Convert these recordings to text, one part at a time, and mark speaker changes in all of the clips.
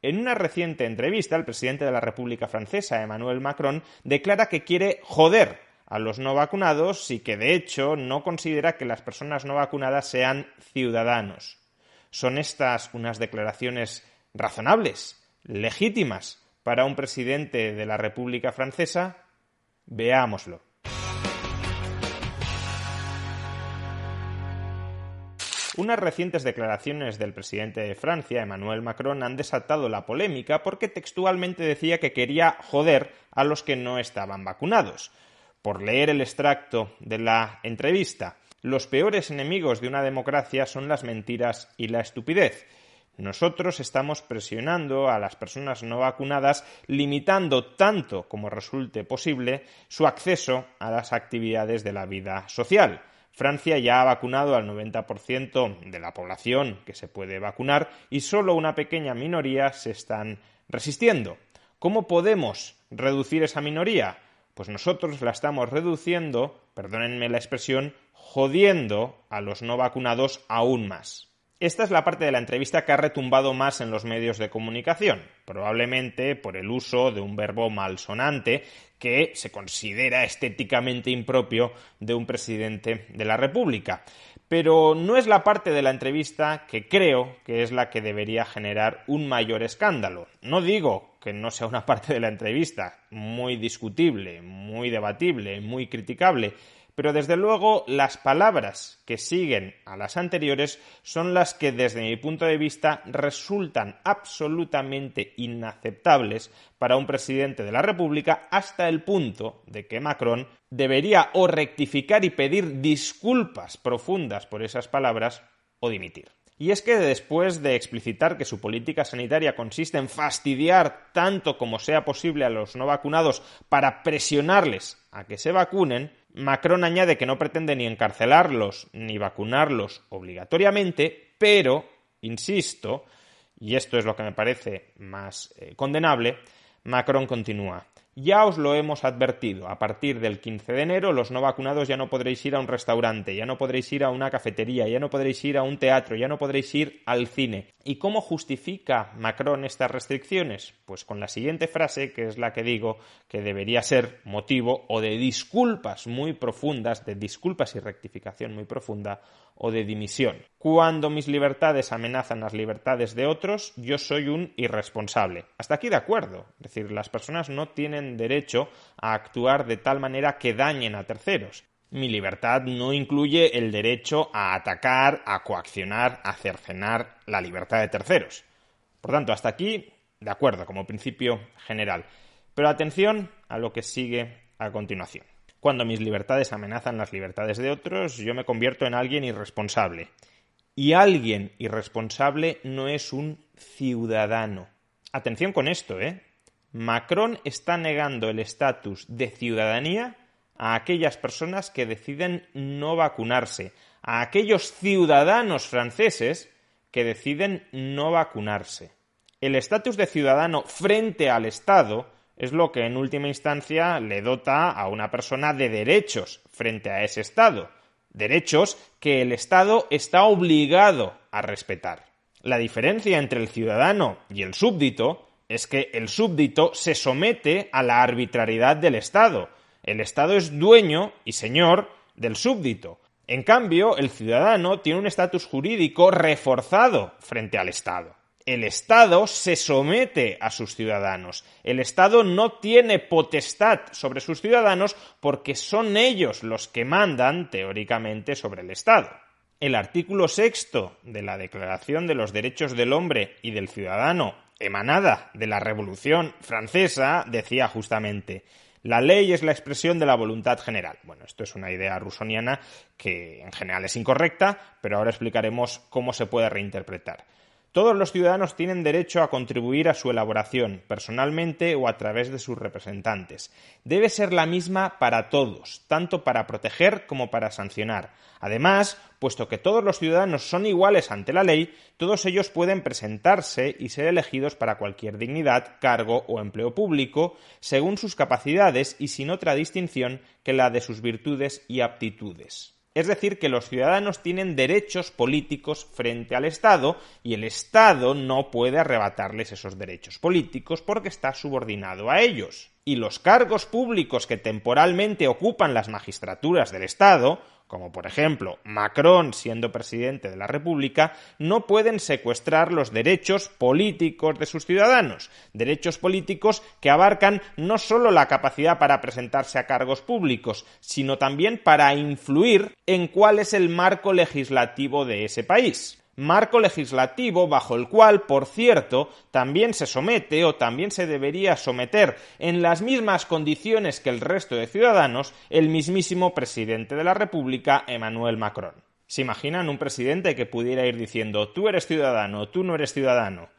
Speaker 1: En una reciente entrevista, el presidente de la República Francesa, Emmanuel Macron, declara que quiere joder a los no vacunados y que, de hecho, no considera que las personas no vacunadas sean ciudadanos. ¿Son estas unas declaraciones razonables, legítimas, para un presidente de la República Francesa? Veámoslo. Unas recientes declaraciones del presidente de Francia, Emmanuel Macron, han desatado la polémica porque textualmente decía que quería joder a los que no estaban vacunados. Por leer el extracto de la entrevista, los peores enemigos de una democracia son las mentiras y la estupidez. Nosotros estamos presionando a las personas no vacunadas, limitando tanto como resulte posible su acceso a las actividades de la vida social. Francia ya ha vacunado al 90% de la población que se puede vacunar y solo una pequeña minoría se están resistiendo. ¿Cómo podemos reducir esa minoría? Pues nosotros la estamos reduciendo, perdónenme la expresión, jodiendo a los no vacunados aún más. Esta es la parte de la entrevista que ha retumbado más en los medios de comunicación, probablemente por el uso de un verbo malsonante que se considera estéticamente impropio de un presidente de la República. Pero no es la parte de la entrevista que creo que es la que debería generar un mayor escándalo. No digo que no sea una parte de la entrevista muy discutible, muy debatible, muy criticable, pero desde luego las palabras que siguen a las anteriores son las que desde mi punto de vista resultan absolutamente inaceptables para un presidente de la República, hasta el punto de que Macron debería o rectificar y pedir disculpas profundas por esas palabras o dimitir. Y es que después de explicitar que su política sanitaria consiste en fastidiar tanto como sea posible a los no vacunados para presionarles a que se vacunen, Macron añade que no pretende ni encarcelarlos ni vacunarlos obligatoriamente, pero, insisto, y esto es lo que me parece más condenable, Macron continúa. Ya os lo hemos advertido, a partir del 15 de enero los no vacunados ya no podréis ir a un restaurante, ya no podréis ir a una cafetería, ya no podréis ir a un teatro, ya no podréis ir al cine. ¿Y cómo justifica Macron estas restricciones? Pues con la siguiente frase, que es la que digo que debería ser motivo o de disculpas muy profundas, de disculpas y rectificación muy profunda, o de dimisión. Cuando mis libertades amenazan las libertades de otros, yo soy un irresponsable. Hasta aquí de acuerdo. Es decir, las personas no tienen derecho a actuar de tal manera que dañen a terceros. Mi libertad no incluye el derecho a atacar, a coaccionar, a cercenar la libertad de terceros. Por tanto, hasta aquí, de acuerdo, como principio general. Pero atención a lo que sigue a continuación. Cuando mis libertades amenazan las libertades de otros, yo me convierto en alguien irresponsable. Y alguien irresponsable no es un ciudadano. Atención con esto, Macron está negando el estatus de ciudadanía a aquellas personas que deciden no vacunarse, a aquellos ciudadanos franceses que deciden no vacunarse. El estatus de ciudadano frente al Estado es lo que en última instancia le dota a una persona de derechos frente a ese Estado, derechos que el Estado está obligado a respetar. La diferencia entre el ciudadano y el súbdito es que el súbdito se somete a la arbitrariedad del Estado. El Estado es dueño y señor del súbdito. En cambio, el ciudadano tiene un estatus jurídico reforzado frente al Estado. El Estado se somete a sus ciudadanos. El Estado no tiene potestad sobre sus ciudadanos porque son ellos los que mandan, teóricamente, sobre el Estado. El artículo 6 de la Declaración de los Derechos del Hombre y del Ciudadano, emanada de la Revolución Francesa, decía justamente: la ley es la expresión de la voluntad general. Bueno, esto es una idea rusoniana que en general es incorrecta, pero ahora explicaremos cómo se puede reinterpretar. Todos los ciudadanos tienen derecho a contribuir a su elaboración, personalmente o a través de sus representantes. Debe ser la misma para todos, tanto para proteger como para sancionar. Además, puesto que todos los ciudadanos son iguales ante la ley, todos ellos pueden presentarse y ser elegidos para cualquier dignidad, cargo o empleo público, según sus capacidades y sin otra distinción que la de sus virtudes y aptitudes. Es decir, que los ciudadanos tienen derechos políticos frente al Estado y el Estado no puede arrebatarles esos derechos políticos porque está subordinado a ellos. Y los cargos públicos que temporalmente ocupan las magistraturas del Estado, como por ejemplo Macron siendo presidente de la República, no pueden secuestrar los derechos políticos de sus ciudadanos, derechos políticos que abarcan no solo la capacidad para presentarse a cargos públicos, sino también para influir en cuál es el marco legislativo de ese país. Marco legislativo bajo el cual, por cierto, también se somete o también se debería someter en las mismas condiciones que el resto de ciudadanos el mismísimo presidente de la República, Emmanuel Macron. ¿Se imaginan un presidente que pudiera ir diciendo tú eres ciudadano, tú no eres ciudadano?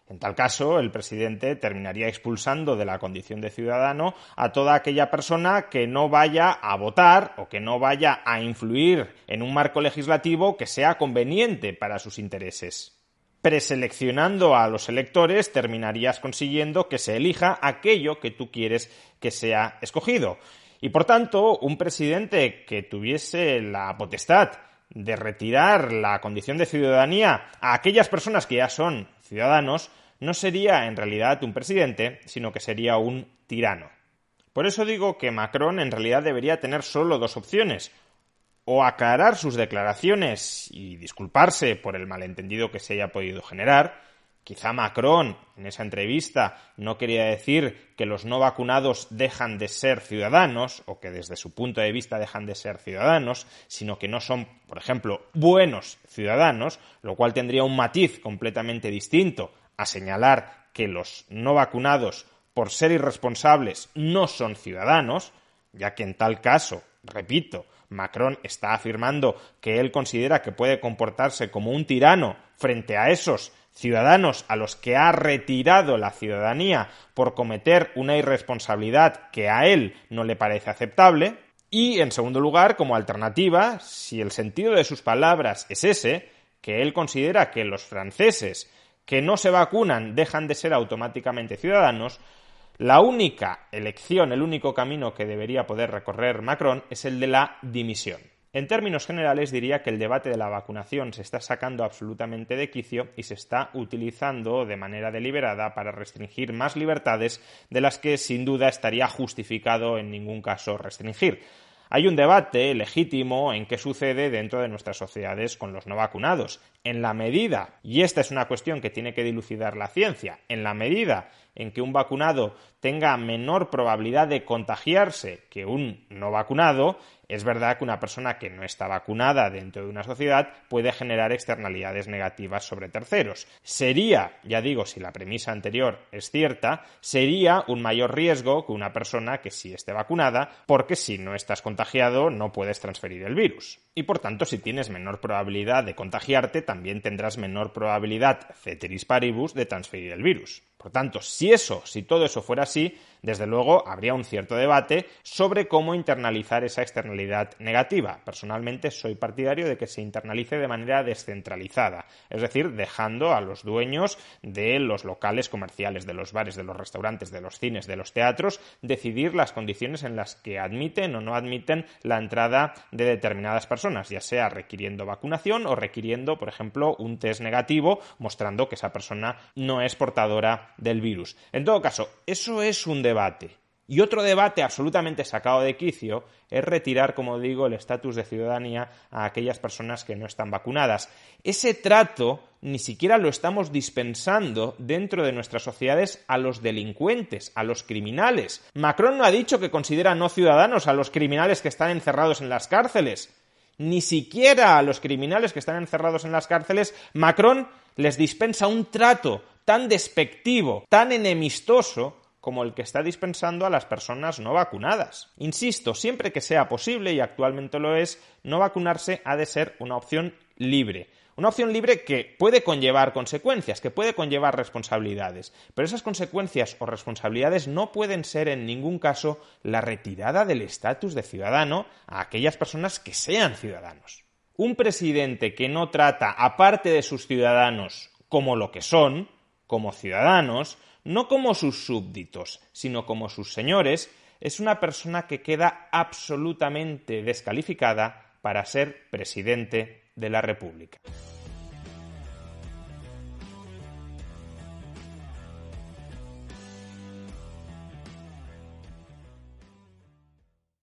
Speaker 1: En tal caso, el presidente terminaría expulsando de la condición de ciudadano a toda aquella persona que no vaya a votar o que no vaya a influir en un marco legislativo que sea conveniente para sus intereses. Preseleccionando a los electores, terminarías consiguiendo que se elija aquello que tú quieres que sea escogido. Y por tanto, un presidente que tuviese la potestad de retirar la condición de ciudadanía a aquellas personas que ya son ciudadanos, no sería en realidad un presidente, sino que sería un tirano. Por eso digo que Macron en realidad debería tener solo dos opciones: o aclarar sus declaraciones y disculparse por el malentendido que se haya podido generar. Quizá Macron, en esa entrevista, no quería decir que los no vacunados dejan de ser ciudadanos, o que desde su punto de vista dejan de ser ciudadanos, sino que no son, por ejemplo, buenos ciudadanos, lo cual tendría un matiz completamente distinto a señalar que los no vacunados, por ser irresponsables, no son ciudadanos, ya que en tal caso, repito, Macron está afirmando que él considera que puede comportarse como un tirano frente a esos ciudadanos a los que ha retirado la ciudadanía por cometer una irresponsabilidad que a él no le parece aceptable. Y, en segundo lugar, como alternativa, si el sentido de sus palabras es ese, que él considera que los franceses que no se vacunan dejan de ser automáticamente ciudadanos, la única elección, el único camino que debería poder recorrer Macron es el de la dimisión. En términos generales diría que el debate de la vacunación se está sacando absolutamente de quicio y se está utilizando de manera deliberada para restringir más libertades de las que sin duda estaría justificado en ningún caso restringir. Hay un debate legítimo en qué sucede dentro de nuestras sociedades con los no vacunados. En la medida, y esta es una cuestión que tiene que dilucidar la ciencia, en la medida en que un vacunado tenga menor probabilidad de contagiarse que un no vacunado, es verdad que una persona que no está vacunada dentro de una sociedad puede generar externalidades negativas sobre terceros. Sería, ya digo, si la premisa anterior es cierta, sería un mayor riesgo que una persona que sí esté vacunada, porque si no estás contagiado no puedes transferir el virus. Y por tanto, si tienes menor probabilidad de contagiarte, también tendrás menor probabilidad, ceteris paribus, de transferir el virus. Por tanto, si todo eso fuera así, desde luego habría un cierto debate sobre cómo internalizar esa externalidad negativa. Personalmente soy partidario de que se internalice de manera descentralizada, es decir, dejando a los dueños de los locales comerciales, de los bares, de los restaurantes, de los cines, de los teatros, decidir las condiciones en las que admiten o no admiten la entrada de determinadas personas, ya sea requiriendo vacunación o requiriendo, por ejemplo, un test negativo mostrando que esa persona no es portadora del virus. En todo caso, eso es un debate. Y otro debate absolutamente sacado de quicio es retirar, como digo, el estatus de ciudadanía a aquellas personas que no están vacunadas. Ese trato ni siquiera lo estamos dispensando dentro de nuestras sociedades a los delincuentes, a los criminales. Macron no ha dicho que considera no ciudadanos a los criminales que están encerrados en las cárceles. Ni siquiera a los criminales que están encerrados en las cárceles, Macron les dispensa un trato tan despectivo, tan enemistoso, como el que está dispensando a las personas no vacunadas. Insisto, siempre que sea posible, y actualmente lo es, no vacunarse ha de ser una opción libre. Una opción libre que puede conllevar consecuencias, que puede conllevar responsabilidades, pero esas consecuencias o responsabilidades no pueden ser en ningún caso la retirada del estatus de ciudadano a aquellas personas que sean ciudadanos. Un presidente que no trata, aparte de sus ciudadanos, como lo que son, como ciudadanos, no como sus súbditos, sino como sus señores, es una persona que queda absolutamente descalificada para ser presidente de la República.